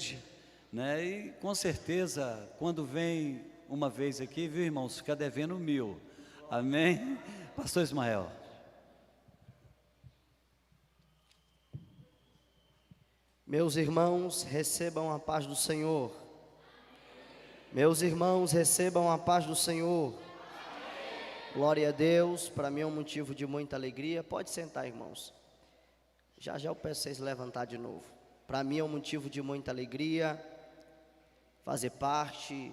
presente, né? E com certeza, quando vem uma vez aqui, viu, irmãos, fica devendo 1000. Amém? Pastor Ismael. Meus irmãos, recebam a paz do Senhor. Meus irmãos, recebam a paz do Senhor. Glória a Deus, para mim é um motivo de muita alegria. Pode sentar, irmãos. Já já eu peço vocês levantar de novo. Para mim é um motivo de muita alegria fazer parte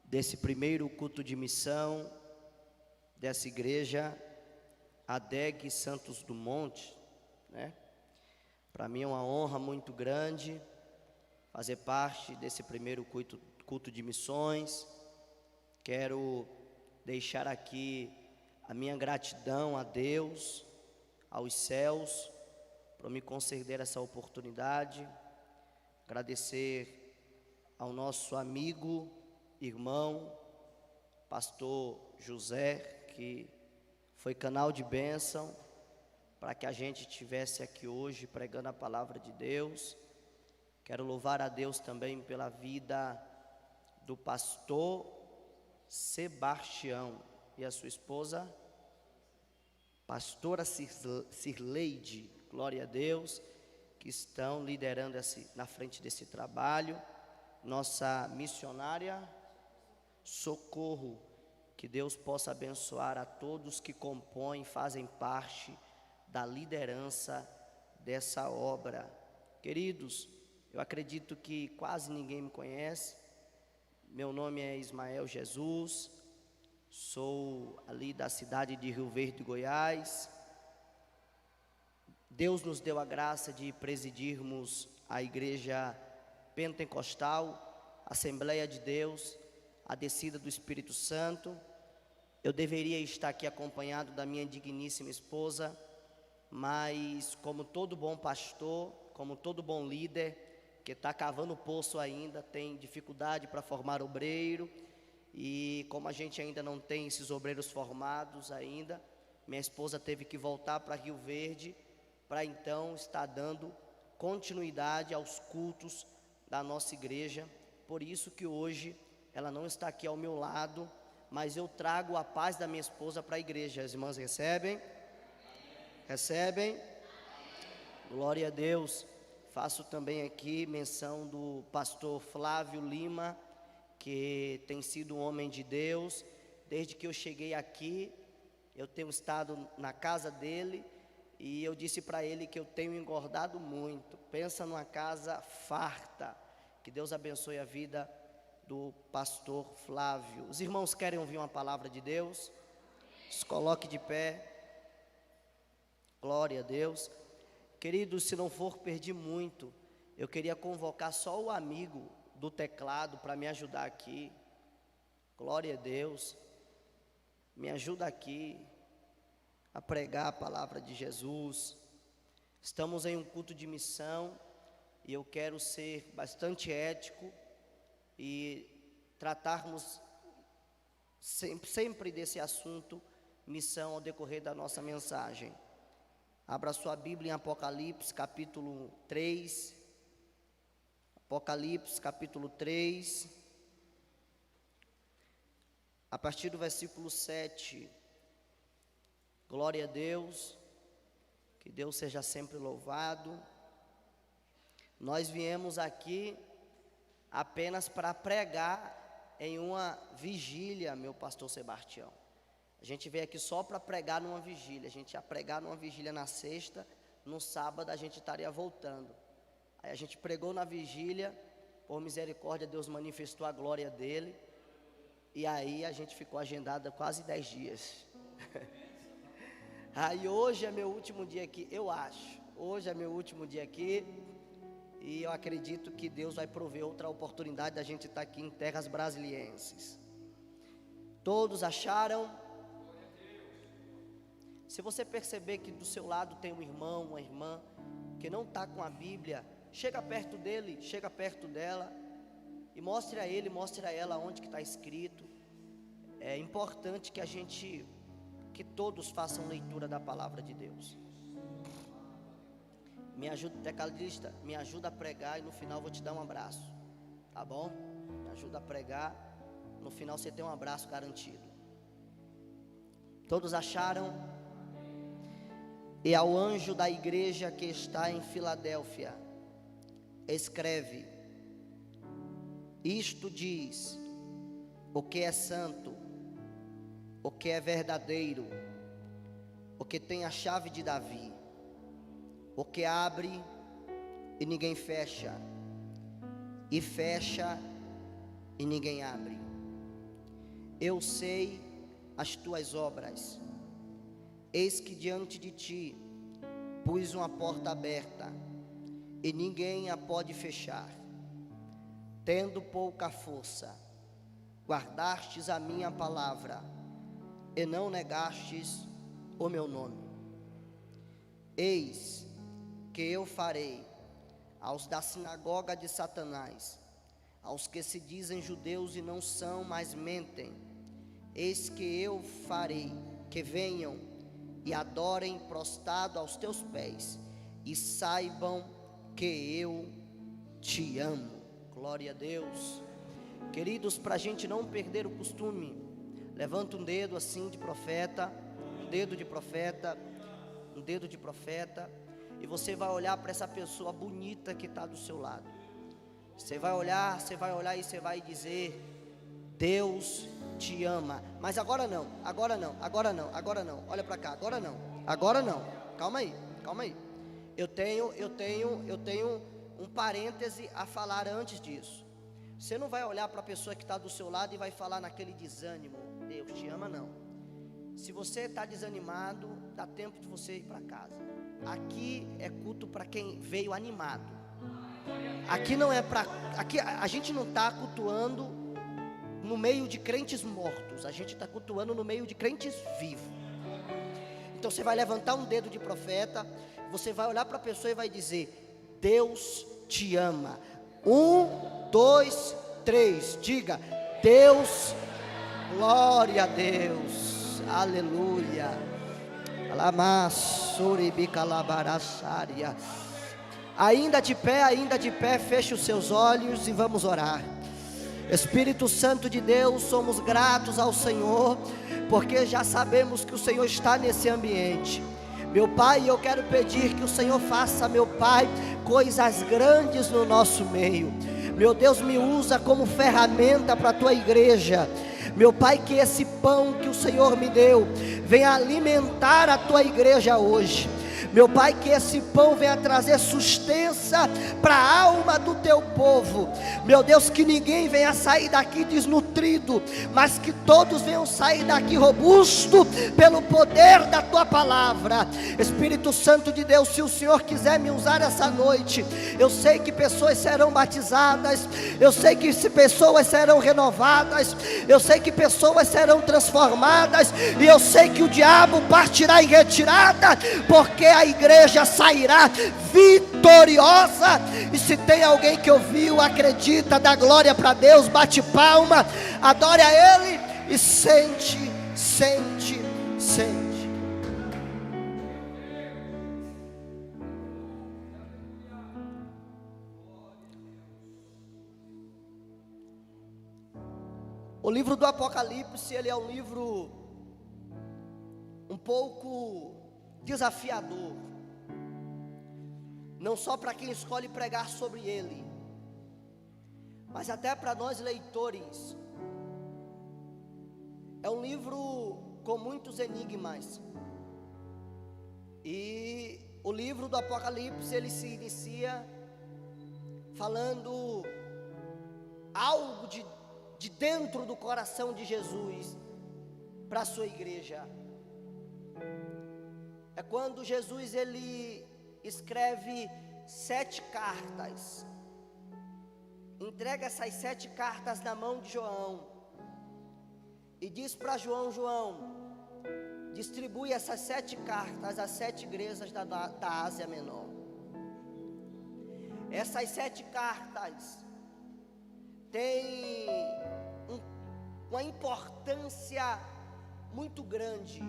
desse primeiro culto de missão dessa igreja ADEG Santos Dumont, né? Para mim é uma honra muito grande fazer parte desse primeiro culto de missões. Quero deixar aqui a minha gratidão a Deus, aos céus, por me conceder essa oportunidade. Agradecer ao nosso amigo, irmão, pastor José, que foi canal de bênção para que a gente estivesse aqui hoje pregando a palavra de Deus. Quero louvar a Deus também pela vida do pastor Sebastião e a sua esposa, pastora Cirleide, glória a Deus, que estão liderando na frente desse trabalho. Nossa missionária Socorro, que Deus possa abençoar a todos que compõem, fazem parte da liderança dessa obra. Queridos, eu acredito que quase ninguém me conhece. Meu nome é Ismael Jesus, sou ali da cidade de Rio Verde, Goiás. Deus nos deu a graça de presidirmos a igreja pentecostal, Assembleia de Deus, a descida do Espírito Santo. Eu deveria estar aqui acompanhado da minha digníssima esposa, mas como todo bom pastor, como todo bom líder, que está cavando o poço ainda, tem dificuldade para formar obreiro, e como a gente ainda não tem esses obreiros formados ainda, minha esposa teve que voltar para Rio Verde, para então estar dando continuidade aos cultos da nossa igreja. Por isso que hoje ela não está aqui ao meu lado, mas eu trago a paz da minha esposa para a igreja. As irmãs recebem? Recebem? Glória a Deus. Faço também aqui menção do pastor Flávio Lima, que tem sido um homem de Deus. Desde que eu cheguei aqui, eu tenho estado na casa dele, e eu disse para ele que eu tenho engordado muito. Pensa numa casa farta. Que Deus abençoe a vida do pastor Flávio. Os irmãos querem ouvir uma palavra de Deus? Se coloque de pé. Glória a Deus. Queridos, se não for pedir muito, eu queria convocar só o amigo do teclado para me ajudar aqui. Glória a Deus. Me ajuda aqui a pregar a palavra de Jesus. Estamos em um culto de missão e eu quero ser bastante ético e tratarmos sempre desse assunto, missão, ao decorrer da nossa mensagem. Abra sua Bíblia em Apocalipse, capítulo 3. Apocalipse, capítulo 3. A partir do versículo 7. Glória a Deus. Que Deus seja sempre louvado. Nós viemos aqui apenas para pregar em uma vigília, meu pastor Sebastião. A gente veio aqui só para pregar numa vigília. A gente ia pregar numa vigília na sexta, no sábado a gente estaria voltando. Aí a gente pregou na vigília, por misericórdia Deus manifestou a glória dele, e aí a gente ficou agendado quase 10 dias. Aí hoje é meu último dia aqui, eu acho. Hoje é meu último dia aqui, e eu acredito que Deus vai prover outra oportunidade da gente estar aqui em terras brasilienses. Todos acharam? Se você perceber que do seu lado tem um irmão, uma irmã que não está com a Bíblia, chega perto dele, chega perto dela e mostre a ele, mostre a ela onde que está escrito. É importante que todos façam leitura da palavra de Deus. Me ajuda, tecladista, me ajuda a pregar e no final eu vou te dar um abraço, tá bom? Me ajuda a pregar, no final você tem um abraço garantido. Todos acharam? E ao anjo da igreja que está em Filadélfia, escreve: isto diz o que é santo, o que é verdadeiro, o que tem a chave de Davi, o que abre e ninguém fecha, e fecha e ninguém abre. Eu sei as tuas obras, eis que diante de ti pus uma porta aberta, e ninguém a pode fechar. Tendo pouca força, guardastes a minha palavra, e não negastes o meu nome. Eis que eu farei aos da sinagoga de Satanás, aos que se dizem judeus e não são, mas mentem, eis que eu farei que venham e adorem prostrado aos teus pés, e saibam que eu te amo. Glória a Deus. Queridos, para a gente não perder o costume, levanta um dedo assim de profeta, um dedo de profeta, um dedo de profeta, e você vai olhar para essa pessoa bonita que está do seu lado. Você vai olhar e você vai dizer: Deus te ama. Mas agora não, agora não, agora não, agora não. Olha para cá, agora não, agora não. Calma aí, calma aí. Eu tenho um parêntese a falar antes disso. Você não vai olhar para a pessoa que está do seu lado e vai falar naquele desânimo: Deus te ama, não. Se você está desanimado, dá tempo de você ir para casa. Aqui é culto para quem veio animado. Aqui não é para. Aqui a gente não está cultuando no meio de crentes mortos. A gente está cultuando no meio de crentes vivos. Então você vai levantar um dedo de profeta. Você vai olhar para a pessoa e vai dizer: Deus te ama. 1, 2, 3. Diga: Deus. Glória a Deus. Aleluia. Ainda de pé, feche os seus olhos e vamos orar. Espírito Santo de Deus, somos gratos ao Senhor, porque já sabemos que o Senhor está nesse ambiente. Meu Pai, eu quero pedir que o Senhor faça, meu Pai, coisas grandes no nosso meio. Meu Deus, me usa como ferramenta para a tua igreja. Meu Pai, que esse pão que o Senhor me deu venha alimentar a tua igreja hoje. Meu Pai, que esse pão venha trazer sustância para a alma do teu povo. Meu Deus, que ninguém venha sair daqui desnutrido, mas que todos venham sair daqui robusto pelo poder da tua palavra. Espírito Santo de Deus, se o Senhor quiser me usar essa noite, eu sei que pessoas serão batizadas, eu sei que pessoas serão renovadas, eu sei que pessoas serão transformadas, e eu sei que o diabo partirá em retirada, porque a igreja sairá vitoriosa. E se tem alguém que ouviu, acredita, dá glória para Deus, bate palma, adore a Ele e sente. O livro do Apocalipse, ele é um livro um pouco desafiador, não só para quem escolhe pregar sobre ele, mas até para nós leitores. É um livro com muitos enigmas, e o livro do Apocalipse, ele se inicia falando algo de dentro do coração de Jesus para a sua igreja. É quando Jesus ele escreve 7 cartas, entrega essas 7 cartas na mão de João e diz para João: distribui essas 7 cartas às 7 igrejas da Ásia Menor. Essas 7 cartas têm uma importância muito grande.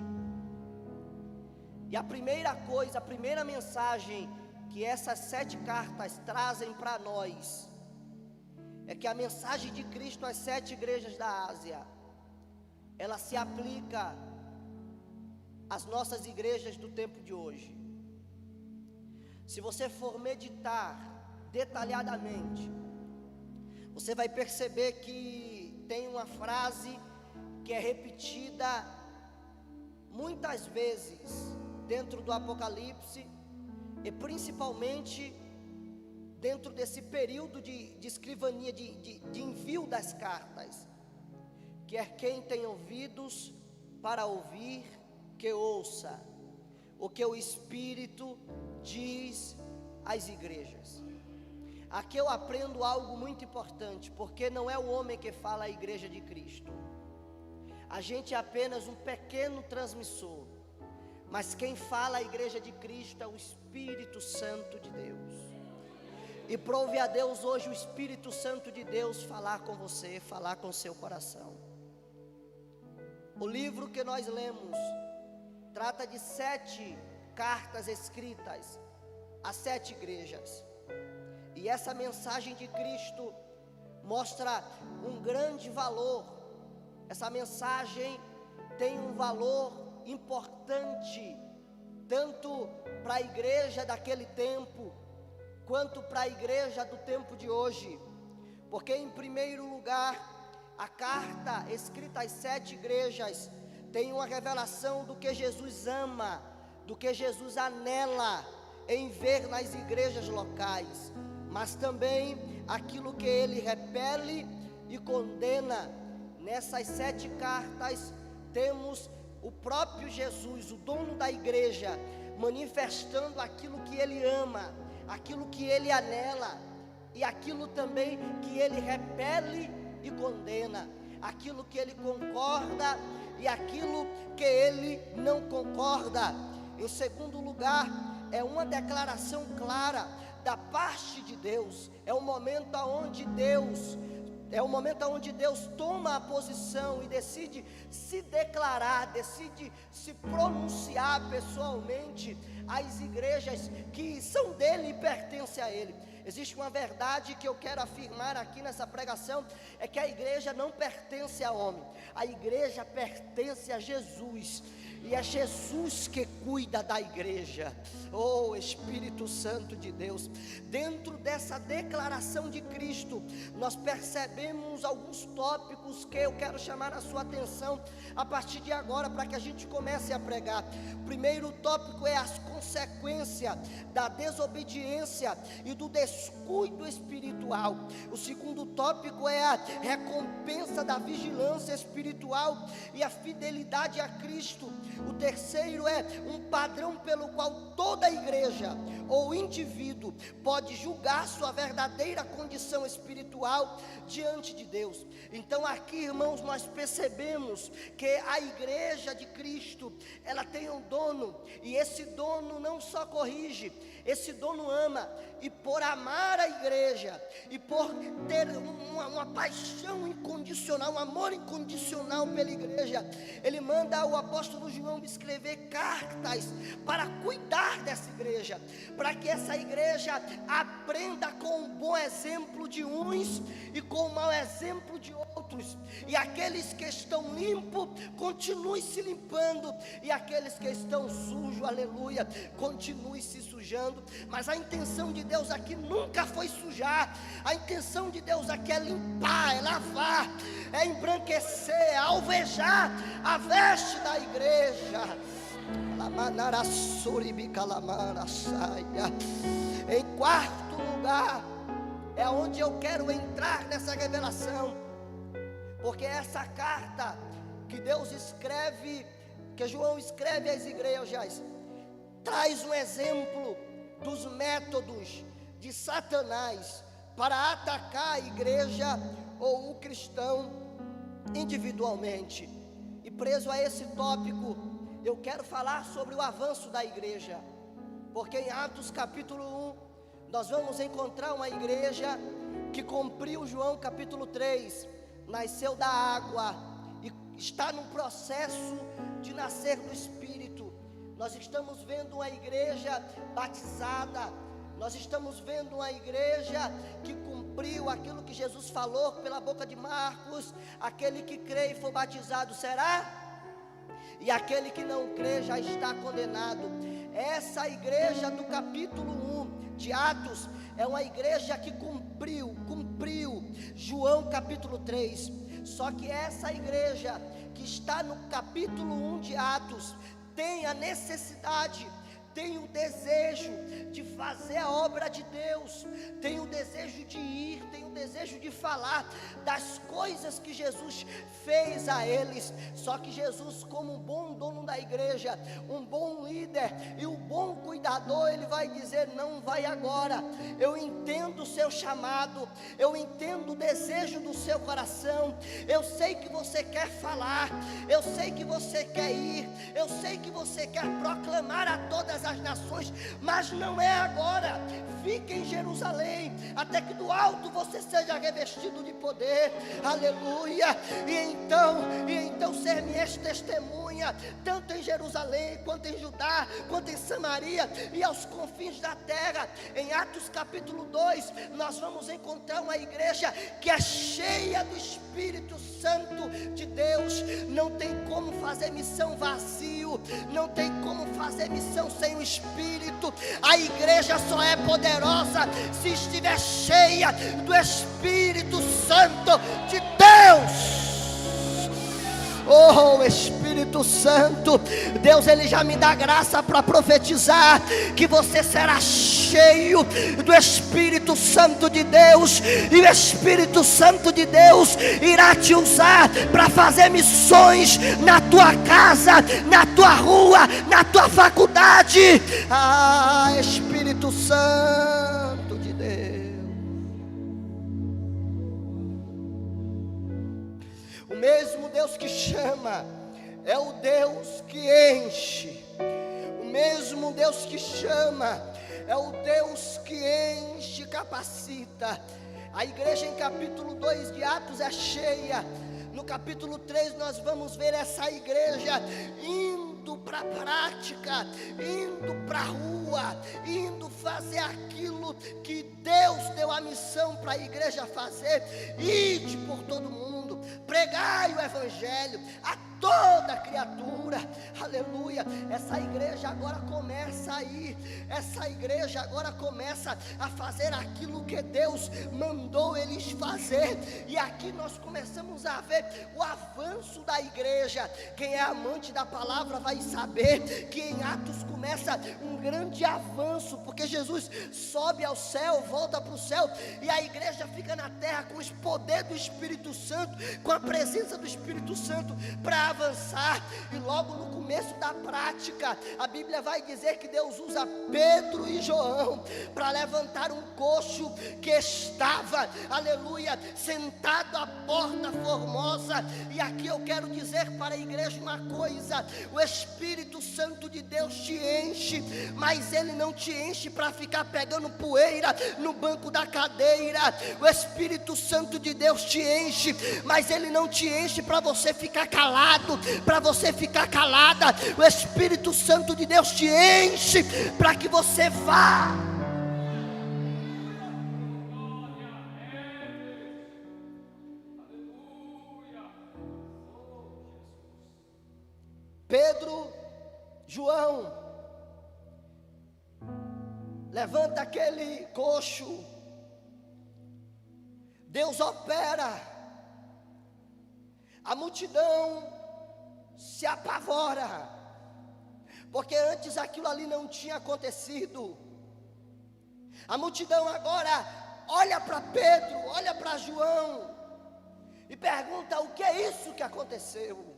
E a primeira coisa, a primeira mensagem que essas 7 cartas trazem para nós é que a mensagem de Cristo às 7 igrejas da Ásia, ela se aplica às nossas igrejas do tempo de hoje. Se você for meditar detalhadamente, você vai perceber que tem uma frase que é repetida muitas vezes dentro do Apocalipse, e principalmente dentro desse período de escrivania, de envio das cartas. Quer quem tem ouvidos para ouvir, que ouça o que o Espírito diz às igrejas. Aqui eu aprendo algo muito importante, porque não é o homem que fala a igreja de Cristo. A gente é apenas um pequeno transmissor, mas quem fala a igreja de Cristo é o Espírito Santo de Deus. E prove a Deus hoje o Espírito Santo de Deus falar com você, falar com seu coração. O livro que nós lemos trata de 7 cartas escritas a 7 igrejas. E essa mensagem de Cristo mostra um grande valor. Essa mensagem tem um valor importante, tanto para a igreja daquele tempo, quanto para a igreja do tempo de hoje. Porque em primeiro lugar, a carta escrita às 7 igrejas tem uma revelação do que Jesus ama, do que Jesus anela em ver nas igrejas locais, mas também aquilo que ele repele e condena. Nessas 7 cartas temos o próprio Jesus, o dono da igreja, manifestando aquilo que ele ama, aquilo que ele anela, e aquilo também que ele repele e condena, aquilo que ele concorda e aquilo que ele não concorda. Em segundo lugar, é uma declaração clara da parte de Deus. É o momento onde Deus toma a posição e decide se declarar, decide se pronunciar pessoalmente às igrejas que são dele e pertencem a ele. Existe uma verdade que eu quero afirmar aqui nessa pregação, é que a igreja não pertence a homem, a igreja pertence a Jesus. E é Jesus que cuida da igreja. Oh, Espírito Santo de Deus. Dentro dessa declaração de Cristo, nós percebemos alguns tópicos que eu quero chamar a sua atenção a partir de agora, para que a gente comece a pregar. O primeiro tópico é as consequências da desobediência e do descuido espiritual. O segundo tópico é a recompensa da vigilância espiritual e a fidelidade a Cristo. O terceiro é um padrão pelo qual toda igreja ou indivíduo pode julgar sua verdadeira condição espiritual diante de Deus. Então aqui, irmãos, nós percebemos que a igreja de Cristo, ela tem um dono, e esse dono não só corrige, esse dono ama, e por amar a igreja, e por ter uma paixão incondicional, um amor incondicional pela igreja, ele manda o apóstolo João escrever cartas para cuidar dessa igreja, para que essa igreja aprenda com o bom exemplo de uns e com o mau exemplo de outros, e aqueles que estão limpos continuem se limpando, e aqueles que estão sujos, aleluia, continuem se sujando. Mas a intenção de Deus aqui nunca foi sujar, a intenção de Deus aqui é limpar, é lavar, é embranquecer, é alvejar a veste da igreja. Em quarto lugar, é onde eu quero entrar nessa revelação, porque essa carta que Deus escreve, que João escreve às igrejas, traz um exemplo dos métodos de Satanás para atacar a igreja ou o cristão individualmente. E preso a esse tópico, eu quero falar sobre o avanço da igreja, porque em Atos capítulo 1, nós vamos encontrar uma igreja que cumpriu João capítulo 3, nasceu da água e está num processo de nascer do Espírito. Nós estamos vendo uma igreja batizada, Nós estamos vendo uma igreja que cumpriu aquilo que Jesus falou pela boca de Marcos: aquele que crê e for batizado será, e aquele que não crê já está condenado. Essa igreja do capítulo 1 de Atos é uma igreja que cumpriu João capítulo 3. Só que essa igreja que está no capítulo 1 de Atos tem a necessidade, tem o desejo de fazer a obra de Deus, tem o desejo de ir, tem o desejo de falar das coisas que Jesus fez a eles. Só que Jesus, como um bom dono da igreja, um bom líder e um bom cuidador, ele vai dizer: não vai agora. Eu entendo o seu chamado, eu entendo o desejo do seu coração, eu sei que você quer falar, eu sei que você quer ir, eu sei que você quer proclamar a todas as nações, mas não é agora. Fique em Jerusalém até que do alto você seja revestido de poder. Aleluia. E então ser minha testemunha, tanto em Jerusalém, quanto em Judá, quanto em Samaria e aos confins da terra. Em Atos capítulo 2, nós vamos encontrar uma igreja que é cheia do Espírito Santo de Deus. Não tem como fazer missão vazio, não tem como fazer missão sem o Espírito. A igreja só é poderosa se estiver cheia do Espírito Santo de Deus. Oh, Espírito Santo, Deus, Ele já me dá graça para profetizar que você será cheio do Espírito Santo de Deus, e o Espírito Santo de Deus irá te usar para fazer missões na tua casa, na tua rua, na tua faculdade. Ah, Espírito Santo de Deus. O mesmo Deus que chama é o Deus que enche. O mesmo Deus que chama é o Deus que enche e capacita. A igreja em capítulo 2 de Atos é cheia. No capítulo 3 nós vamos ver essa igreja indo para a prática, indo para a rua, indo fazer aquilo que Deus deu a missão para a igreja fazer. Ide por todo mundo, pregai o evangelho a toda criatura. Aleluia. Essa igreja agora começa a ir, essa igreja agora começa a fazer aquilo que Deus mandou eles fazer. E aqui nós começamos a ver o avanço da igreja. Quem é amante da palavra vai saber que em Atos começa um grande avanço, porque Jesus sobe ao céu, volta para o céu, e a igreja fica na terra com o poder do Espírito Santo, com a presença do Espírito Santo para avançar. E logo no começo da prática, a Bíblia vai dizer que Deus usa Pedro e João para levantar um coxo que estava, aleluia, sentado à porta formosa. E aqui eu quero dizer para a igreja uma coisa: o Espírito Santo de Deus te enche, mas Ele não te enche para ficar pegando poeira no banco da cadeira. O Espírito Santo de Deus te enche, mas Ele não te enche para você ficar calado, para você ficar calada. O Espírito Santo de Deus te enche para que você vá. Pedro, João, levanta aquele coxo. Deus opera. A multidão se apavora, porque antes aquilo ali não tinha acontecido. A multidão agora olha para Pedro, olha para João e pergunta: o que é isso que aconteceu?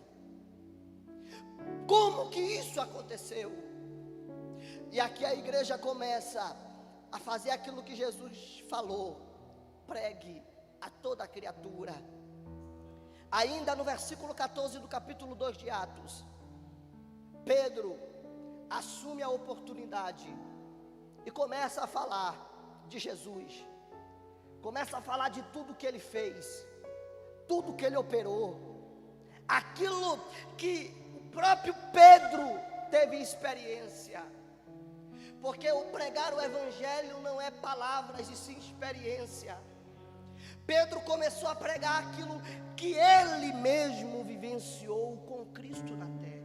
Como que isso aconteceu? E aqui a igreja começa a fazer aquilo que Jesus falou: pregue a toda criatura. Ainda no versículo 14 do capítulo 2 de Atos, Pedro assume a oportunidade e começa a falar de Jesus, começa a falar de tudo que ele fez, tudo que ele operou, aquilo que o próprio Pedro teve experiência. Porque o pregar o evangelho não é palavras, e sim experiência. Pedro começou a pregar aquilo que ele mesmo vivenciou com Cristo na terra.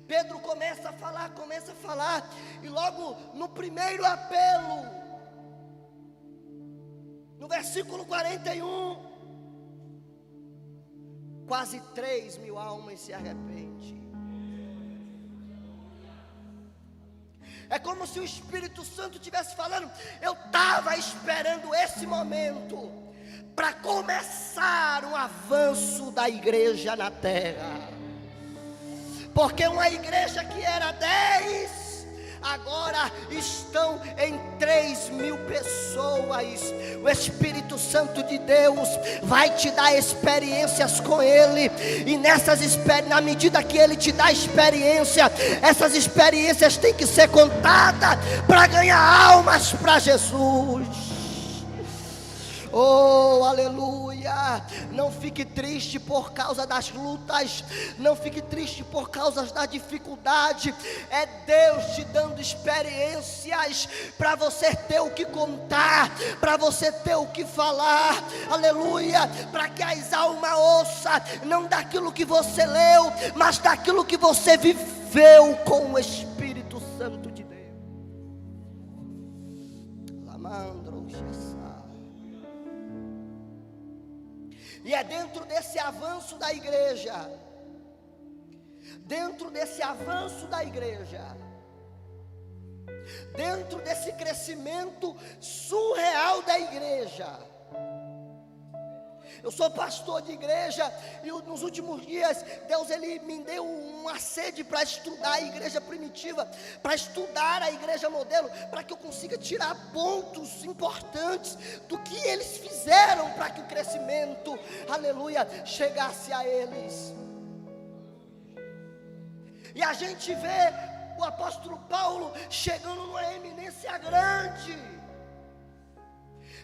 Pedro começa a falar, e logo no primeiro apelo, no versículo 41, quase 3.000 almas se arrependem. É como se o Espírito Santo estivesse falando: eu estava esperando esse momento para começar um avanço da igreja na terra. Porque uma igreja que era 10, agora estão em 3.000 pessoas. O Espírito Santo de Deus vai te dar experiências com Ele, e na medida que Ele te dá experiência, essas experiências têm que ser contadas para ganhar almas para Jesus. Oh, aleluia! Não fique triste por causa das lutas, não fique triste por causa da dificuldade. É Deus te dando experiências para você ter o que contar, para você ter o que falar. Aleluia! Para que as almas ouçam, não daquilo que você leu, mas daquilo que você viveu com o Espírito Santo de Deus. E é dentro desse avanço da igreja, dentro desse crescimento surreal da igreja. Eu sou pastor de igreja, e nos últimos dias Deus me deu uma sede para estudar a igreja primitiva, para estudar a igreja modelo, para que eu consiga tirar pontos importantes do que eles fizeram para que o crescimento, aleluia, chegasse a eles. E a gente vê o apóstolo Paulo chegando numa eminência grande.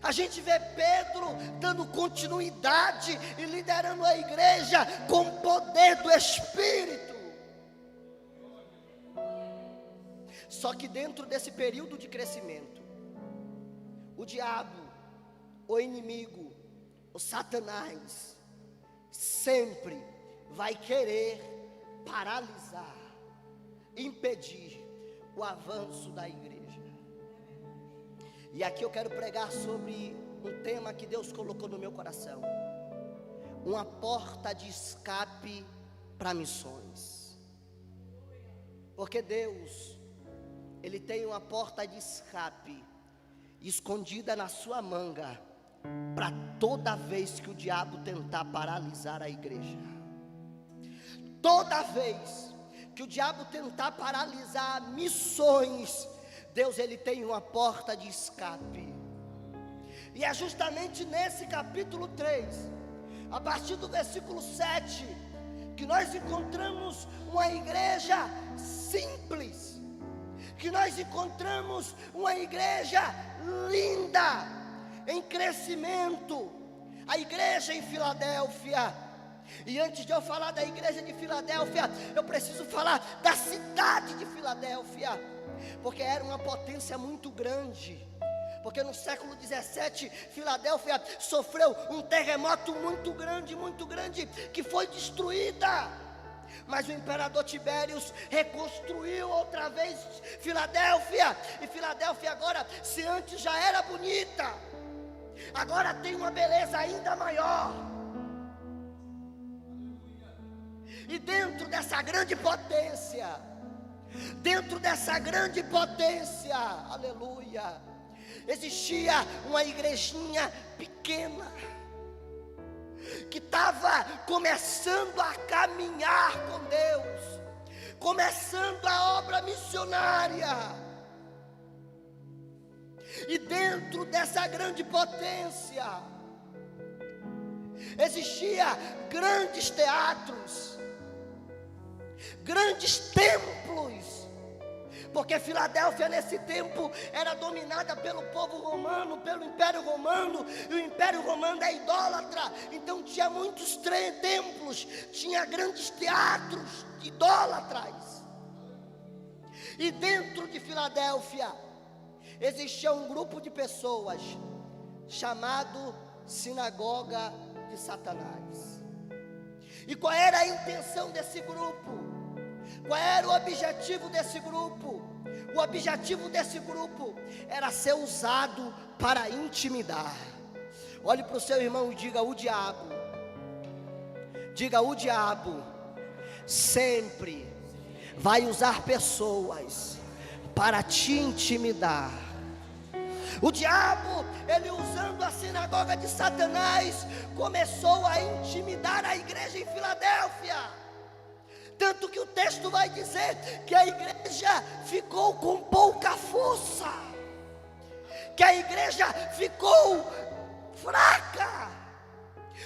A gente vê Pedro dando continuidade e liderando a igreja com o poder do Espírito. Só que dentro desse período de crescimento, o diabo, o inimigo, o Satanás, sempre vai querer paralisar, impedir o avanço da igreja. E aqui eu quero pregar sobre um tema que Deus colocou no meu coração: uma porta de escape para missões. Porque Deus, Ele tem uma porta de escape escondida na sua manga, para toda vez que o diabo tentar paralisar a igreja. Toda vez que o diabo tentar paralisar missões, Deus, Ele tem uma porta de escape. E é justamente nesse capítulo 3, a partir do versículo 7, que nós encontramos uma igreja simples, que nós encontramos uma igreja linda, em crescimento, a igreja em Filadélfia. E antes de eu falar da igreja de Filadélfia, eu preciso falar da cidade de Filadélfia, porque era uma potência muito grande. Porque no século 17, Filadélfia sofreu um terremoto muito grande, que foi destruída. Mas o imperador Tibérios reconstruiu outra vez Filadélfia. E Filadélfia agora, se antes já era bonita, agora tem uma beleza ainda maior. E dentro dessa grande potência, aleluia, existia uma igrejinha pequena, que estava começando a caminhar com Deus, começando a obra missionária. E dentro dessa grande potência, existia grandes teatros, grandes templos, porque Filadélfia nesse tempo era dominada pelo povo romano, pelo Império Romano, e o Império Romano é idólatra. Então tinha muitos templos, tinha grandes teatros idólatras. E dentro de Filadélfia existia um grupo de pessoas chamado Sinagoga de Satanás. E qual era a intenção desse grupo? Qual era o objetivo desse grupo? O objetivo desse grupo era ser usado para intimidar. Olhe para o seu irmão e diga: o diabo. Diga: o diabo sempre vai usar pessoas para te intimidar. O diabo, ele usando a sinagoga de Satanás, começou a intimidar a igreja em Filadélfia. Tanto que o texto vai dizer que a igreja ficou com pouca força, que a igreja ficou fraca.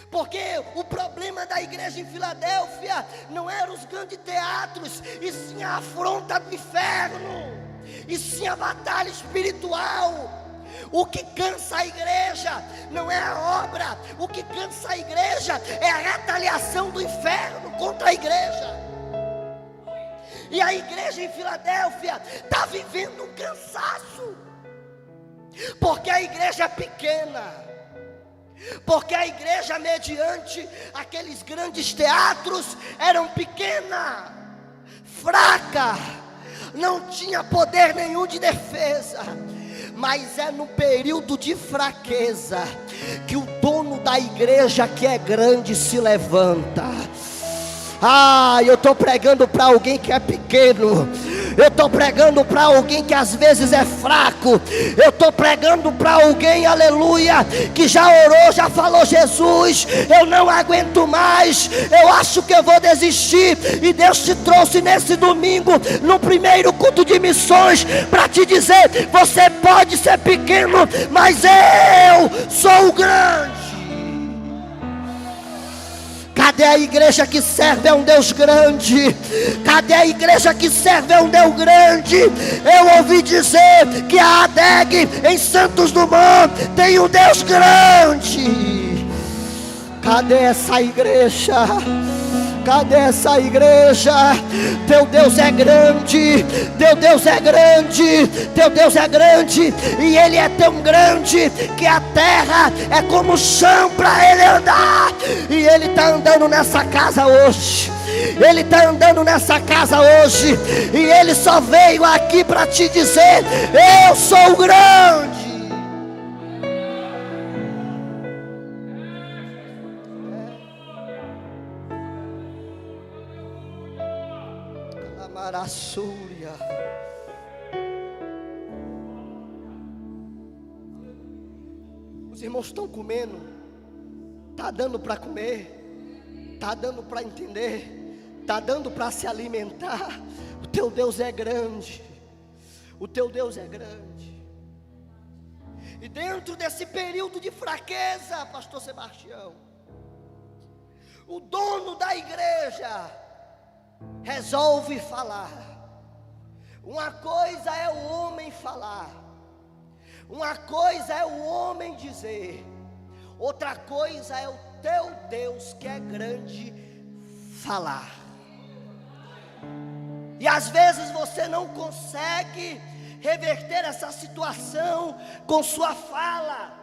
Porque o problema da igreja em Filadélfia não eram os grandes teatros, e sim a afronta do inferno, e sim a batalha espiritual. O que cansa a igreja não é a obra, o que cansa a igreja é a retaliação do inferno contra a igreja. E a igreja em Filadélfia está vivendo um cansaço, porque a igreja é pequena, porque a igreja, mediante aqueles grandes teatros, era pequena, fraca, não tinha poder nenhum de defesa. Mas é no período de fraqueza que o dono da igreja, que é grande, se levanta. Eu estou pregando para alguém que é pequeno. Eu estou pregando para alguém que às vezes é fraco. Eu estou pregando para alguém, aleluia, que já orou, já falou: Jesus, eu não aguento mais, eu acho que eu vou desistir. E Deus te trouxe nesse domingo, no primeiro culto de missões, para te dizer: você pode ser pequeno, mas eu sou o grande. Cadê a igreja que serve a um Deus grande? Cadê a igreja que serve a um Deus grande? Eu ouvi dizer que a ADEG em Santos Dumont tem um Deus grande. Cadê essa igreja? Cadê essa igreja? Teu Deus é grande, teu Deus é grande, teu Deus é grande, e Ele é tão grande que a terra é como chão para Ele andar. E Ele está andando nessa casa hoje. Ele está andando nessa casa hoje, e Ele só veio aqui para te dizer: eu sou grande. Marassúria. Os irmãos estão comendo, está dando para comer, está dando para entender, está dando para se alimentar. O teu Deus é grande, o teu Deus é grande. E dentro desse período de fraqueza, pastor Sebastião, o dono da igreja resolve falar. Uma coisa é o homem falar, uma coisa é o homem dizer, outra coisa é o teu Deus, que é grande, falar. E às vezes você não consegue reverter essa situação com sua fala,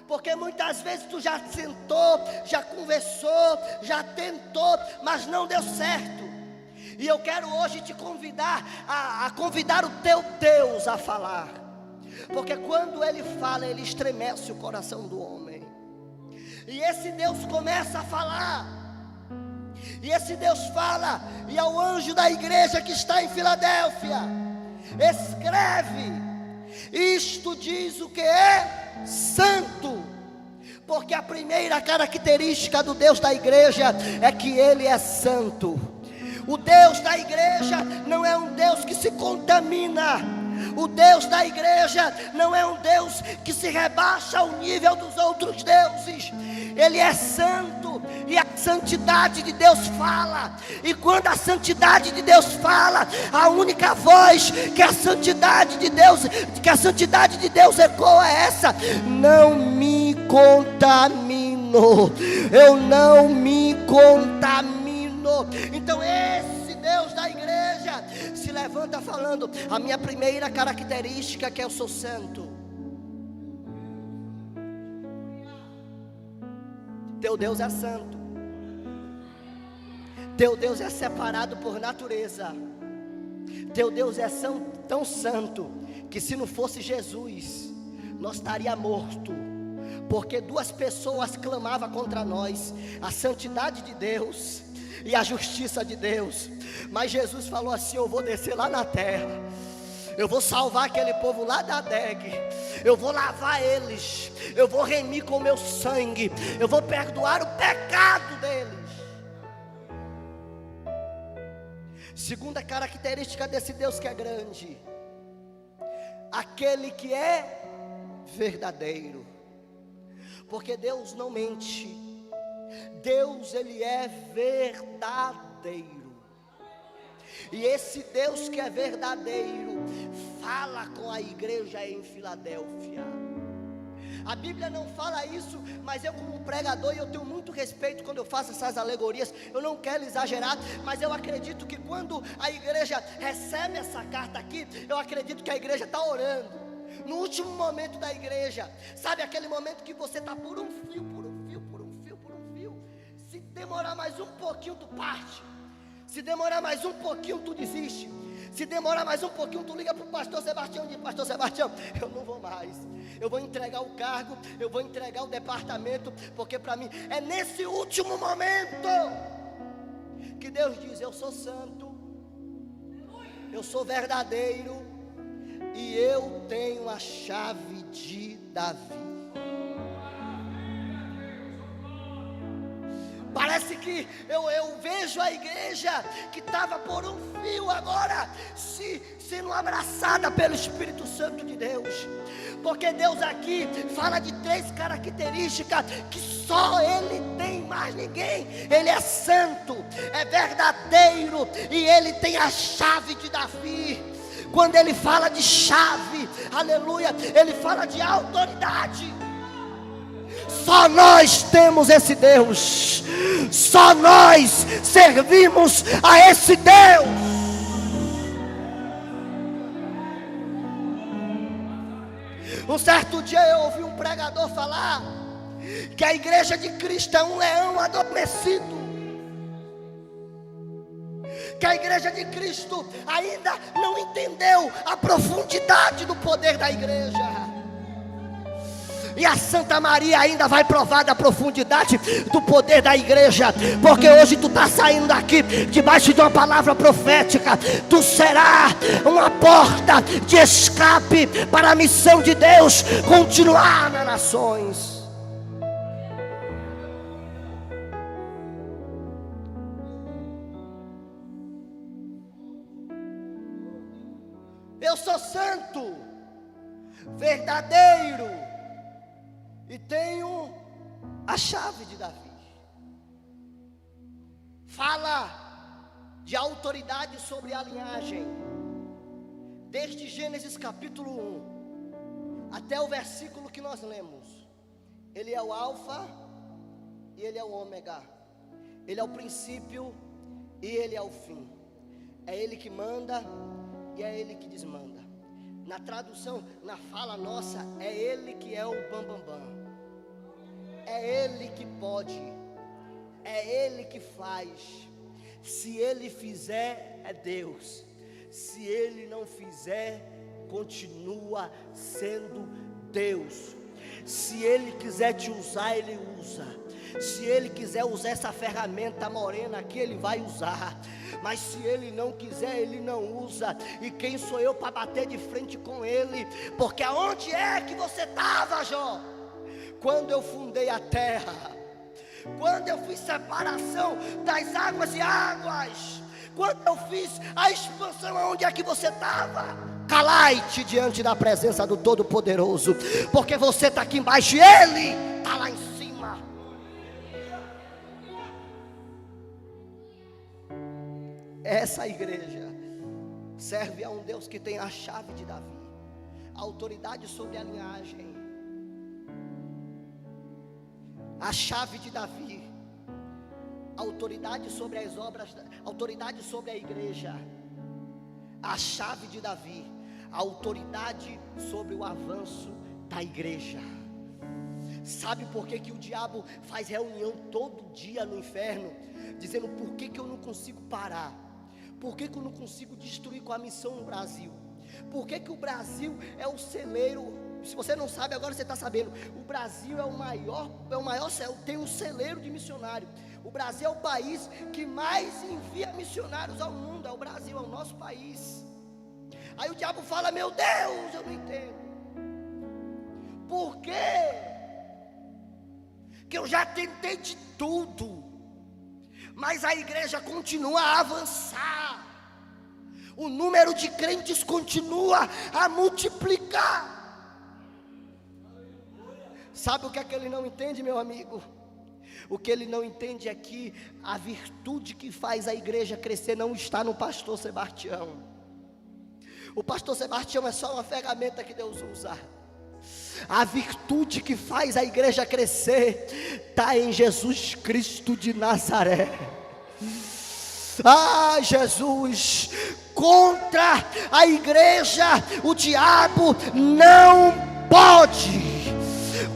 porque muitas vezes tu já sentou, já conversou, já tentou, mas não deu certo. E eu quero hoje te convidar a convidar o teu Deus a falar, porque quando Ele fala, Ele estremece o coração do homem. E esse Deus começa a falar, e esse Deus fala, e ao anjo da igreja que está em Filadélfia: escreve, isto diz o que é santo. Porque a primeira característica do Deus da igreja é que Ele é santo. O Deus da igreja não é um Deus que se contamina. O Deus da igreja não é um Deus que se rebaixa ao nível dos outros deuses. Ele é santo, e a santidade de Deus fala. E quando a santidade de Deus fala, a única voz que a santidade de Deus ecoa é essa: não me contamino, eu não me contamino. Então esse Deus da igreja se levanta falando: a minha primeira característica é que eu sou santo. Teu Deus é santo. Teu Deus é separado por natureza. Teu Deus é tão santo que se não fosse Jesus, nós estaríamos mortos. Porque duas pessoas clamavam contra nós: a santidade de Deus e a justiça de Deus. Mas Jesus falou assim: eu vou descer lá na terra, eu vou salvar aquele povo lá da Deg, eu vou lavar eles, eu vou remir com o meu sangue, eu vou perdoar o pecado deles. Segunda característica desse Deus que é grande: aquele que é verdadeiro. Porque Deus não mente. Deus, Ele é verdadeiro. E esse Deus que é verdadeiro fala com a igreja em Filadélfia. A Bíblia não fala isso, mas eu como pregador, e eu tenho muito respeito quando eu faço essas alegorias, eu não quero exagerar, mas eu acredito que quando a igreja recebe essa carta aqui, eu acredito que a igreja está orando. No último momento da igreja, sabe aquele momento que você está por um fio, por um fio, por um fio, por um fio. Se demorar mais um pouquinho, tu parte. Se demorar mais um pouquinho, tu desiste. Se demorar mais um pouquinho, tu liga para o pastor Sebastião e diz: pastor Sebastião, eu não vou mais, eu vou entregar o cargo, eu vou entregar o departamento, porque para mim é nesse último momento que Deus diz: eu sou santo, eu sou verdadeiro, e eu tenho a chave de Davi. Parece que eu vejo a igreja que estava por um fio agora sendo abraçada pelo Espírito Santo de Deus. Porque Deus aqui fala de três características que só Ele tem, mais ninguém. Ele é santo, é verdadeiro, e Ele tem a chave de Davi. Quando Ele fala de chave, aleluia, Ele fala de autoridade. Só nós temos esse Deus, só nós servimos a esse Deus. Um certo dia eu ouvi um pregador falar que a igreja de Cristo é um leão adormecido, que a igreja de Cristo ainda não entendeu a profundidade do poder da igreja. E a Santa Maria ainda vai provar da profundidade do poder da igreja. Porque hoje tu está saindo daqui debaixo de uma palavra profética. Tu será uma porta de escape para a missão de Deus continuar nas nações. Eu sou santo, verdadeiro, e tenho a chave de Davi. Fala de autoridade sobre a linhagem. Desde Gênesis capítulo 1 até o versículo que nós lemos. Ele é o alfa e ele é o ômega. Ele é o princípio e ele é o fim. É ele que manda e é ele que desmanda. Na tradução, na fala nossa, é ele que é o bambambam. É ele que pode, é ele que faz. Se ele fizer, é Deus. Se ele não fizer, continua sendo Deus. Se ele quiser te usar, ele usa. Se ele quiser usar essa ferramenta morena aqui, ele vai usar. Mas se ele não quiser, ele não usa. E quem sou eu para bater de frente com ele? Porque aonde é que você estava, Jó? Quando eu fundei a terra, quando eu fiz separação das águas e águas, quando eu fiz a expansão, aonde é que você estava? Calai-te diante da presença do Todo-Poderoso, porque você está aqui embaixo e Ele está lá em cima. Essa igreja serve a um Deus que tem a chave de Davi, a autoridade sobre a linhagem, a chave de Davi, autoridade sobre as obras, autoridade sobre a igreja, a chave de Davi, a autoridade sobre o avanço da igreja. Sabe por que o diabo faz reunião todo dia no inferno, dizendo por que eu não consigo parar? Por que eu não consigo destruir com a missão no Brasil? Por que o Brasil é o celeiro? Se você não sabe, agora você está sabendo. O Brasil é o maior, tem um celeiro de missionário. O Brasil é o país que mais envia missionários ao mundo. É o Brasil, é o nosso país. Aí o diabo fala: meu Deus, eu não entendo. Por quê? Que eu já tentei de tudo, mas a igreja continua a avançar. O número de crentes continua a multiplicar. Sabe o que é que ele não entende, meu amigo? O que ele não entende é que a virtude que faz a igreja crescer não está no pastor Sebastião. O pastor Sebastião é só uma ferramenta que Deus usa. A virtude que faz a igreja crescer está em Jesus Cristo de Nazaré. Ah, Jesus, contra a igreja o diabo não pode.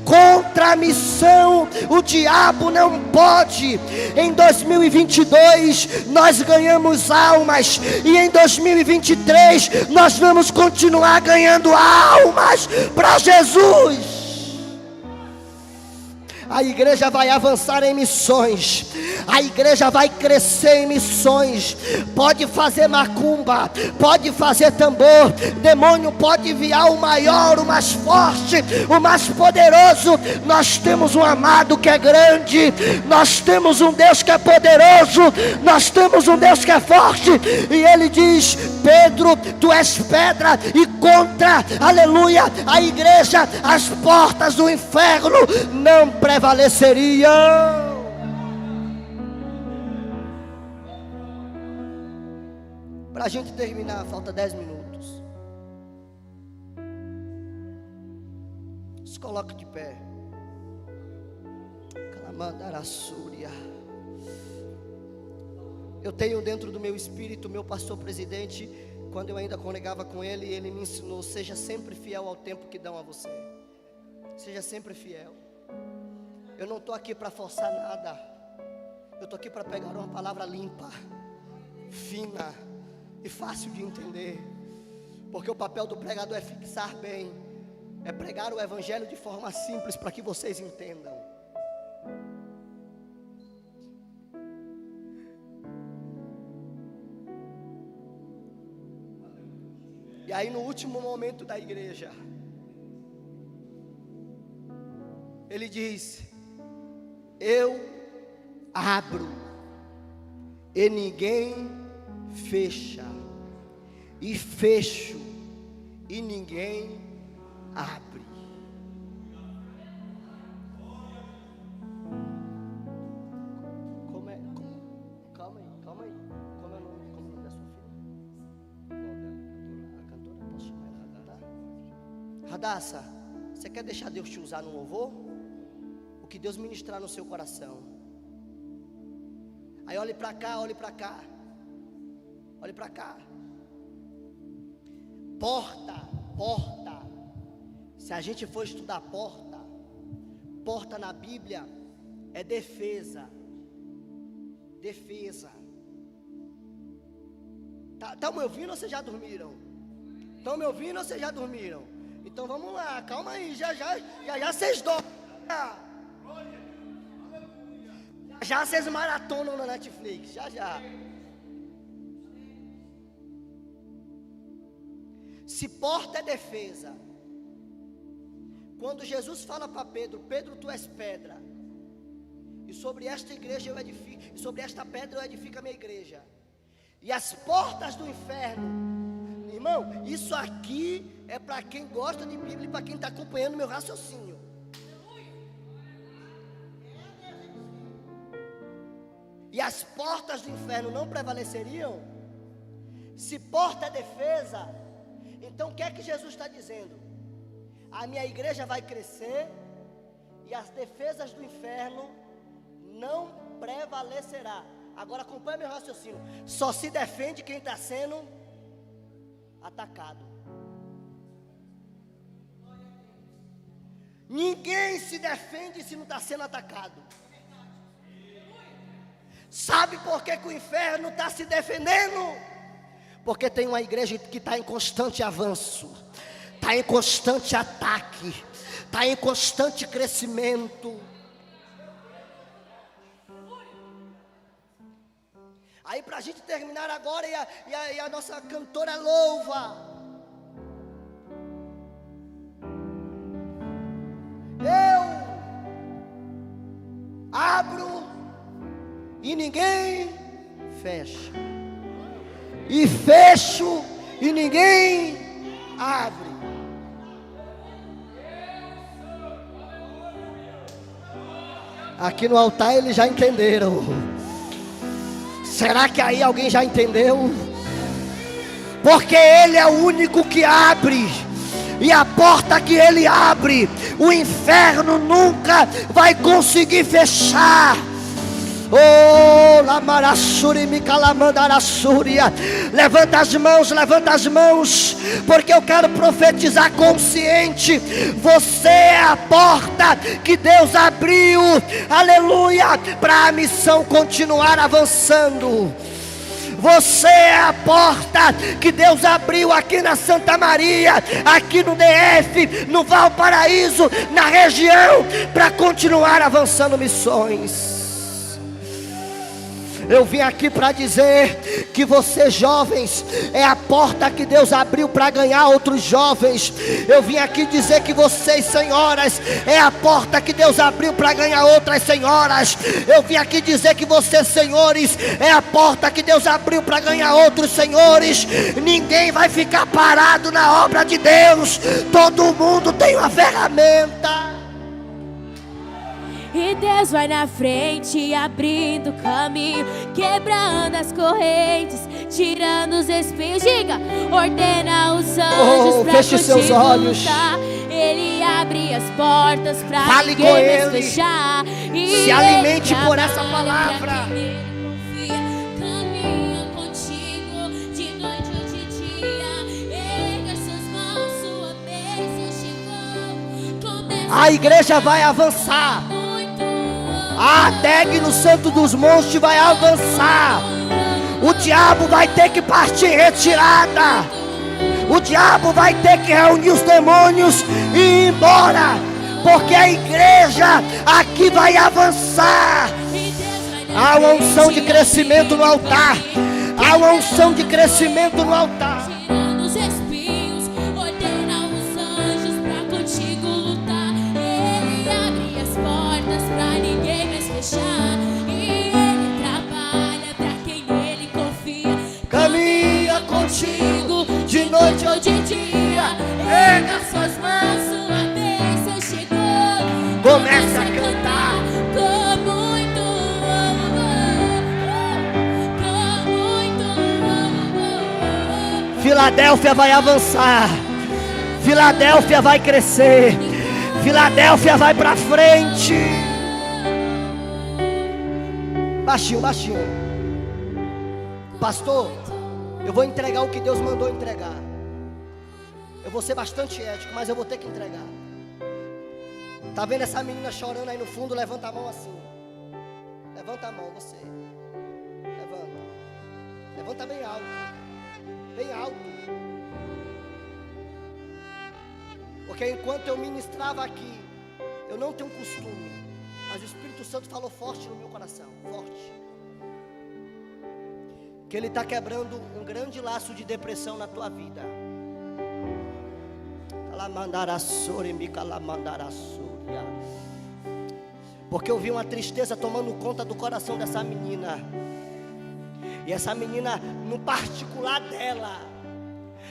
Contra a missão o diabo não pode. Em 2022 nós ganhamos almas, e em 2023 nós vamos continuar ganhando almas para Jesus. A igreja vai avançar em missões, a igreja vai crescer em missões. Pode fazer macumba, pode fazer tambor, demônio pode enviar o maior, o mais forte, o mais poderoso. Nós temos um amado que é grande, nós temos um Deus que é poderoso, nós temos um Deus que é forte. E ele diz: Pedro, tu és pedra, e contra, aleluia, a igreja as portas do inferno não prevaleceriam. Para a gente terminar, falta 10 minutos. Se coloca de pé. Calamandarassúria. Eu tenho dentro do meu espírito, meu pastor presidente, quando eu ainda congregava com ele, ele me ensinou: seja sempre fiel ao tempo que dão a você. Seja sempre fiel. Eu não estou aqui para forçar nada. Eu estou aqui para pegar uma palavra limpa, fina e fácil de entender. Porque o papel do pregador é fixar bem, é pregar o evangelho de forma simples para que vocês entendam. E aí no último momento da igreja, ele diz: eu abro e ninguém fecha, e fecho e ninguém abre. Calma aí. Como é o nome da sua filha? A cantora, posso chamar ela para cantar? Radassa, você quer deixar Deus te usar no louvor? O que Deus ministrar no seu coração. Aí olhe para cá, olhe para cá. Olhe para cá. Porta. Se a gente for estudar porta na Bíblia é defesa. Estão me ouvindo ou vocês já dormiram? Estão me ouvindo ou vocês já dormiram? Então vamos lá, calma aí, já vocês dormem. Já vocês maratonam na Netflix, já. Se porta é defesa. Quando Jesus fala para Pedro: Pedro, tu és pedra, e sobre esta igreja eu edifico, e sobre esta pedra eu edifico a minha igreja, e as portas do inferno, irmão, isso aqui é para quem gosta de Bíblia e para quem está acompanhando meu raciocínio. E as portas do inferno não prevaleceriam? Se porta é defesa, então o que é que Jesus está dizendo? A minha igreja vai crescer e as defesas do inferno não prevalecerá. Agora acompanha meu raciocínio. Só se defende quem está sendo atacado. Ninguém se defende se não está sendo atacado. Sabe por que o inferno está se defendendo? Porque tem uma igreja que está em constante avanço, está em constante ataque, está em constante crescimento. Aí para a gente terminar agora, e a nossa cantora louva. Eu abro e ninguém fecha, e fecho e ninguém abre. Aqui no altar eles já entenderam. Será que aí alguém já entendeu? Porque Ele é o único que abre, e a porta que Ele abre, o inferno nunca vai conseguir fechar. Oh, Lamarassuri, Micalamandarassuria. Levanta as mãos, porque eu quero profetizar consciente. Você é a porta que Deus abriu, aleluia, para a missão continuar avançando. Você é a porta que Deus abriu aqui na Santa Maria, aqui no DF, no Valparaíso, na região, para continuar avançando missões. Eu vim aqui para dizer que vocês jovens é a porta que Deus abriu para ganhar outros jovens. Eu vim aqui dizer que vocês, senhoras, é a porta que Deus abriu para ganhar outras senhoras. Eu vim aqui dizer que vocês, senhores, é a porta que Deus abriu para ganhar outros senhores. Ninguém vai ficar parado na obra de Deus. Todo mundo tem uma ferramenta. E Deus vai na frente, abrindo caminho, quebrando as correntes, tirando os espinhos. Diga, ordena os anjos pra feche seus olhos. Lutar. Ele abre as portas pra Fale ninguém com mais Ele. fechar. E Se alimente Ele por essa trabalha palavra. pra quem nele confia. Caminha contigo de noite ou de dia. Erga suas mãos, sua bênção chegou. Começa A igreja vai avançar. A ADEG no Santo dos Montes vai avançar. O diabo vai ter que partir em retirada. O diabo vai ter que reunir os demônios e ir embora. Porque a igreja aqui vai avançar. Há uma unção de crescimento no altar. Há uma unção de crescimento no altar. tirando os espinhos, ordena os anjos pra contigo lutar. Ele abre as portas pra ninguém mais fechar. E Ele trabalha pra quem nele confia. Caminha contigo de noite ou de dia. Erga suas mãos, sua bênção chegou. Comece a cantar. Com muito amor, com muito amor. Filadélfia vai avançar. Filadélfia vai crescer. Filadélfia vai pra frente. Baixinho, baixinho. Pastor, eu vou entregar o que Deus mandou entregar. Eu vou ser bastante ético, mas eu vou ter que entregar. Tá vendo essa menina chorando aí no fundo? Levanta a mão assim. Levanta a mão, você. Levanta. Levanta bem alto. Bem alto. Porque enquanto eu ministrava aqui, eu não tenho costume, mas o Espírito Santo falou forte no meu coração. Forte. Que Ele está quebrando um grande laço de depressão na tua vida. Porque eu vi uma tristeza tomando conta do coração dessa menina. E essa menina, no particular dela,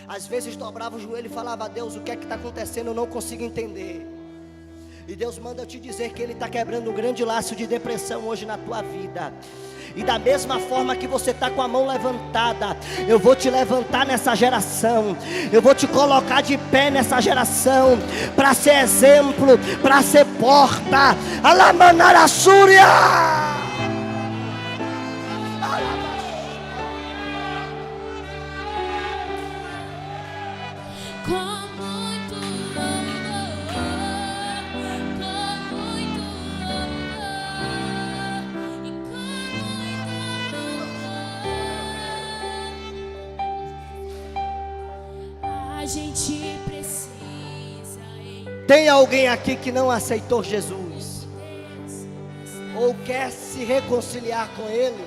às vezes dobrava o joelho e falava: Deus, o que é que está acontecendo? Eu não consigo entender. E Deus manda eu te dizer que Ele está quebrando um grande laço de depressão hoje na tua vida. E da mesma forma que você está com a mão levantada, eu vou te levantar nessa geração. Eu vou te colocar de pé nessa geração, para ser exemplo, para ser porta. Alamanarassúria. gente precisa. Tem alguém aqui que não aceitou Jesus? Ou quer se reconciliar com Ele?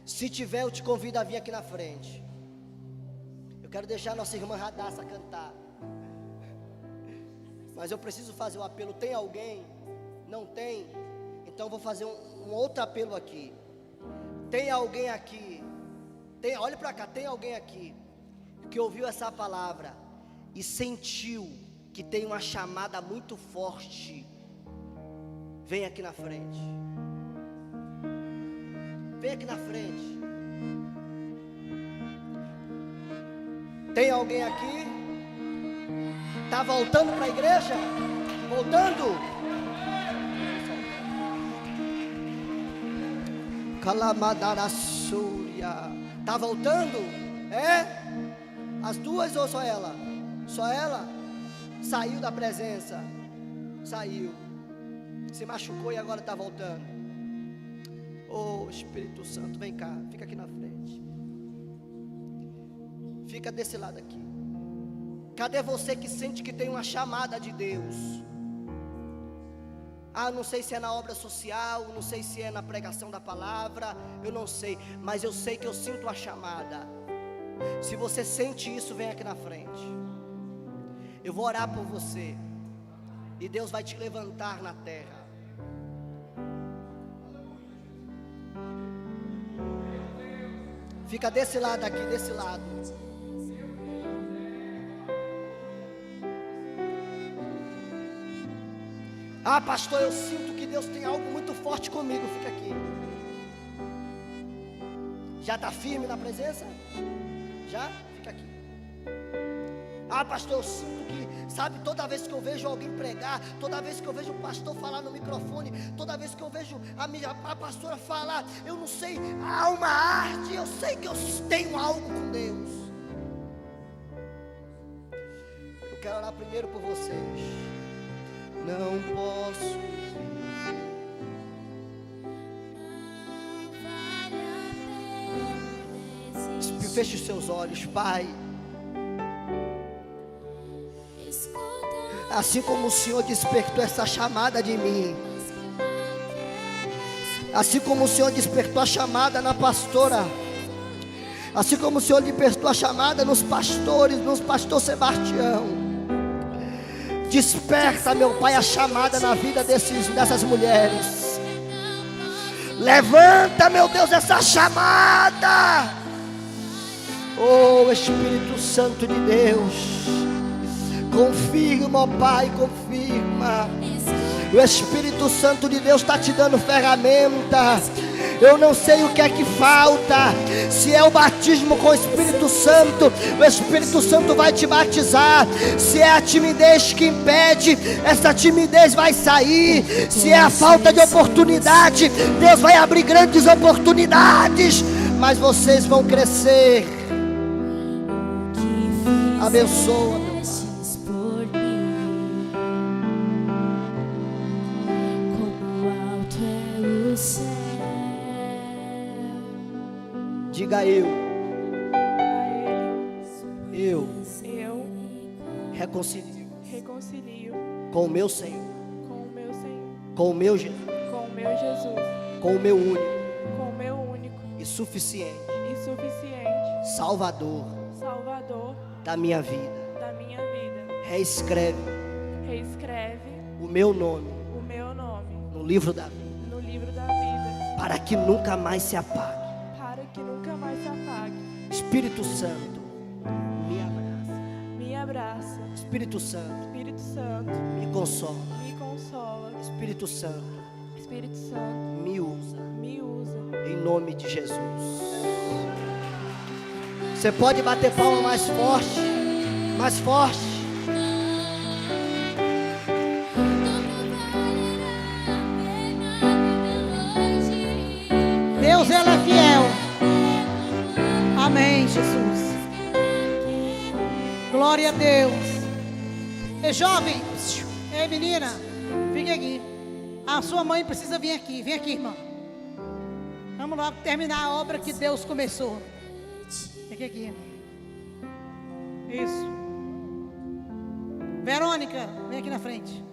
Se tiver, eu te convido a vir aqui na frente. Eu quero deixar nossa irmã Radassa cantar. Mas eu preciso fazer o apelo. Tem alguém? Não tem? Então eu vou fazer um outro apelo aqui. Tem alguém aqui? Olha para cá, tem alguém aqui que ouviu essa palavra e sentiu que tem uma chamada muito forte? Vem aqui na frente. Vem aqui na frente. Tem alguém aqui? Está voltando para a igreja? Voltando? Calamadarassúria. Está voltando? É? As duas ou só ela? Só ela? Saiu da presença. Saiu. Se machucou e agora está voltando. Oh, Espírito Santo, vem cá. Fica aqui na frente. Fica desse lado aqui. Cadê você que sente que tem uma chamada de Deus? Ah, não sei se é na obra social, não sei se é na pregação da palavra, eu não sei, mas eu sei que eu sinto a chamada. Se você sente isso, vem aqui na frente. Eu vou orar por você e Deus vai te levantar na terra. Fica desse lado aqui, desse lado. Ah, pastor, eu sinto que Deus tem algo muito forte comigo. Fica aqui. Já está firme na presença? Já? Fica aqui. Ah, pastor, eu sinto que, sabe, toda vez que eu vejo alguém pregar, toda vez que eu vejo o pastor falar no microfone, toda vez que eu vejo a pastora falar, eu não sei, a alma arde, eu sei que eu tenho algo com Deus. Eu quero orar primeiro por vocês. Não posso viver. Feche os seus olhos, Pai. Assim como o Senhor despertou essa chamada de mim, assim como o Senhor despertou a chamada na pastora, assim como o Senhor despertou a chamada nos pastores, nos pastor Sebastião, desperta, meu Pai, a chamada na vida dessas mulheres. Levanta, meu Deus, essa chamada. Oh, Espírito Santo de Deus, confirma, ó Pai, confirma. O Espírito Santo de Deus está te dando ferramenta. Eu não sei o que é que falta. Se é o batismo com o Espírito Santo, o Espírito Santo vai te batizar. Se é a timidez que impede, essa timidez vai sair. Se é a falta de oportunidade, Deus vai abrir grandes oportunidades. Mas vocês vão crescer. Abençoa, meu Pai. Diga eu reconcilio com o meu Senhor, com o meu Jesus, com o meu único e suficiente Salvador da minha vida. Reescreve o meu nome no livro da vida, para que nunca mais se apague. Espírito Santo, me abraça. Espírito Santo, me consola. Espírito Santo, me usa. Em nome de Jesus. Você pode bater palma mais forte, mais forte. Deus, ela é fiel. Amém, Jesus. Glória a Deus. Ei, jovem, ei, menina, fique aqui. A sua mãe precisa vir aqui. Vem aqui, irmã. Vamos logo terminar a obra que Deus começou. Fique aqui. Isso. Verônica, vem aqui na frente.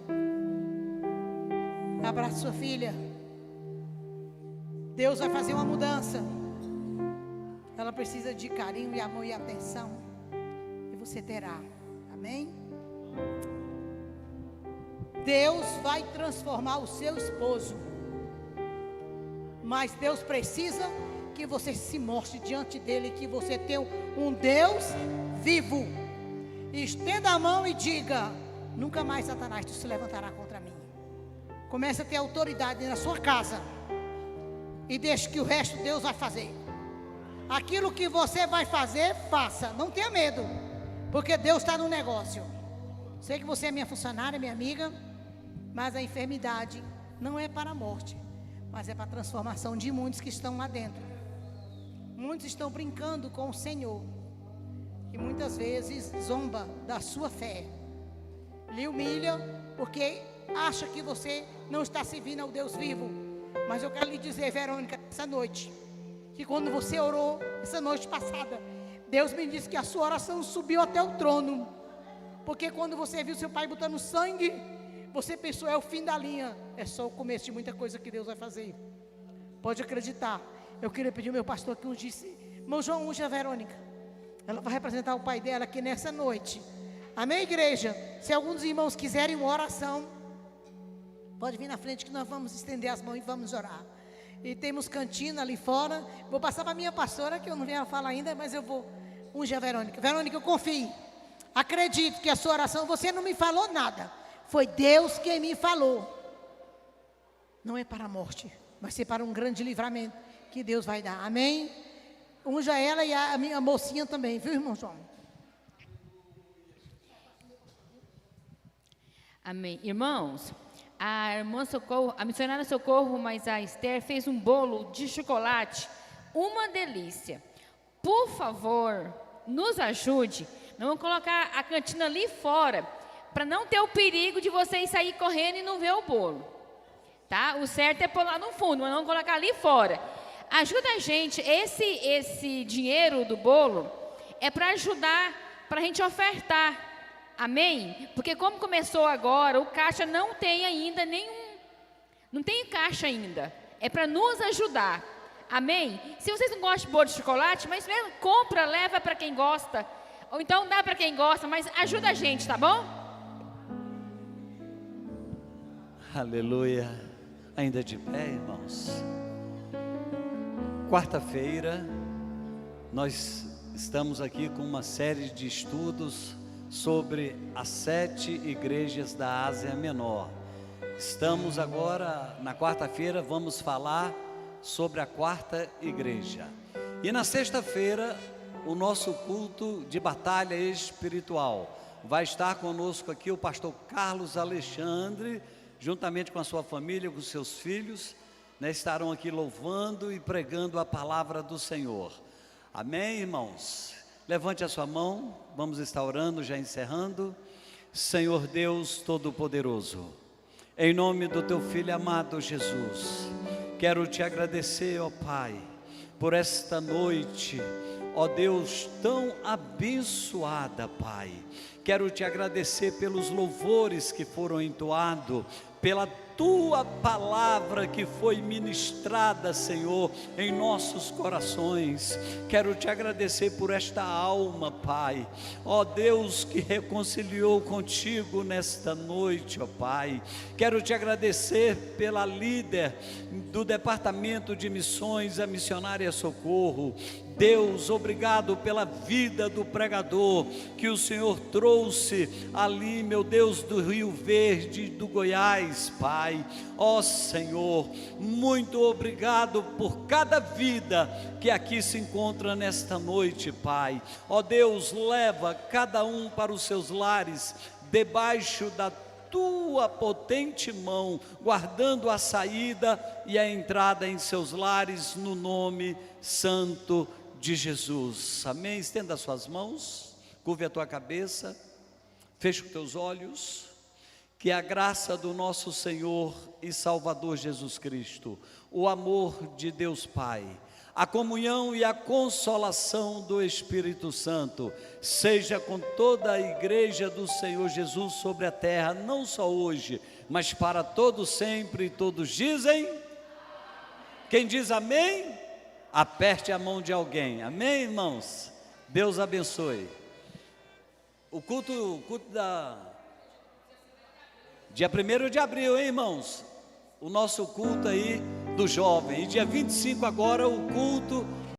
Abraça sua filha. Deus vai fazer uma mudança. Ela precisa de carinho e amor e atenção. E você terá. Amém? Deus vai transformar o seu esposo. Mas Deus precisa que você se mostre diante dele, que você tem um Deus vivo. Estenda a mão e diga: nunca mais Satanás se levantará contra mim. Comece a ter autoridade na sua casa. E deixe que o resto Deus vai fazer. Aquilo que você vai fazer, faça. Não tenha medo, porque Deus está no negócio. Sei que você é minha funcionária, minha amiga, mas a enfermidade não é para a morte, mas é para a transformação de muitos que estão lá dentro. Muitos estão brincando com o Senhor e muitas vezes zomba da sua fé, lhe humilha porque acha que você não está servindo ao Deus vivo. Mas eu quero lhe dizer, Verônica, essa noite, que quando você orou essa noite passada, Deus me disse que a sua oração subiu até o trono, porque quando você viu seu pai botando sangue, você pensou: é o fim da linha. É só o começo de muita coisa que Deus vai fazer. Pode acreditar. Eu queria pedir ao meu pastor que ungisse. Irmão João, unge a Verônica. Ela vai representar o pai dela aqui nessa noite. Amém, igreja? Se alguns irmãos quiserem uma oração, pode vir na frente que nós vamos estender as mãos e vamos orar. E temos cantina ali fora. Vou passar para a minha pastora, que eu não vi ela falar ainda, mas eu vou ungir a Verônica. Verônica, eu confio. Acredito que a sua oração, você não me falou nada. Foi Deus quem me falou. Não é para a morte, vai ser para um grande livramento que Deus vai dar. Amém? Unja ela e a minha mocinha também, viu, irmão João? Amém. Irmãos, a irmã Socorro, a missionária Socorro, mas a Esther fez um bolo de chocolate, uma delícia. Por favor, nos ajude. Nós vamos colocar a cantina ali fora, para não ter o perigo de vocês sair correndo e não ver o bolo, tá? O certo é pôr lá no fundo, mas vamos colocar ali fora. Ajuda a gente. Esse dinheiro do bolo é para ajudar, para a gente ofertar. Amém? Porque como começou agora, o caixa não tem ainda não tem caixa ainda. É para nos ajudar. Amém? Se vocês não gostam de bolo de chocolate, mas mesmo compra, leva para quem gosta. Ou então dá para quem gosta, mas ajuda a gente, tá bom? Aleluia. Ainda de pé, irmãos. Quarta-feira, nós estamos aqui com uma série de estudos sobre as 7 igrejas da Ásia Menor. Estamos agora, na quarta-feira, vamos falar sobre a 4ª igreja. E na sexta-feira, o nosso culto de batalha espiritual. Vai estar conosco aqui o pastor Carlos Alexandre, juntamente com a sua família, com os seus filhos, né, estarão aqui louvando e pregando a palavra do Senhor. Amém, irmãos? Levante a sua mão, vamos estar orando, já encerrando. Senhor Deus Todo-Poderoso, em nome do teu Filho amado Jesus, quero te agradecer, ó Pai, por esta noite, ó Deus, tão abençoada, Pai. Quero te agradecer pelos louvores que foram entoados, pela tua palavra que foi ministrada, Senhor, em nossos corações. Quero te agradecer por esta alma, Pai, ó Deus, que reconciliou contigo nesta noite, ó Pai. Quero te agradecer pela líder do departamento de missões, a missionária Socorro. Deus, obrigado pela vida do pregador que o Senhor trouxe ali, meu Deus, do Rio Verde, do Goiás, Pai. Ó Senhor, muito obrigado por cada vida que aqui se encontra nesta noite, Pai. Ó Deus, leva cada um para os seus lares, debaixo da tua potente mão, guardando a saída e a entrada em seus lares, no nome santo de Jesus. Amém? Estenda as suas mãos, curve a tua cabeça, feche os teus olhos. Que a graça do nosso Senhor e Salvador Jesus Cristo, o amor de Deus Pai, a comunhão e a consolação do Espírito Santo seja com toda a igreja do Senhor Jesus sobre a terra, não só hoje, mas para todos sempre. E todos dizem? Quem diz amém? Aperte a mão de alguém. Amém, irmãos? Deus abençoe. O culto dia 1º de abril, hein, irmãos? O nosso culto aí do jovem. E dia 25 agora o culto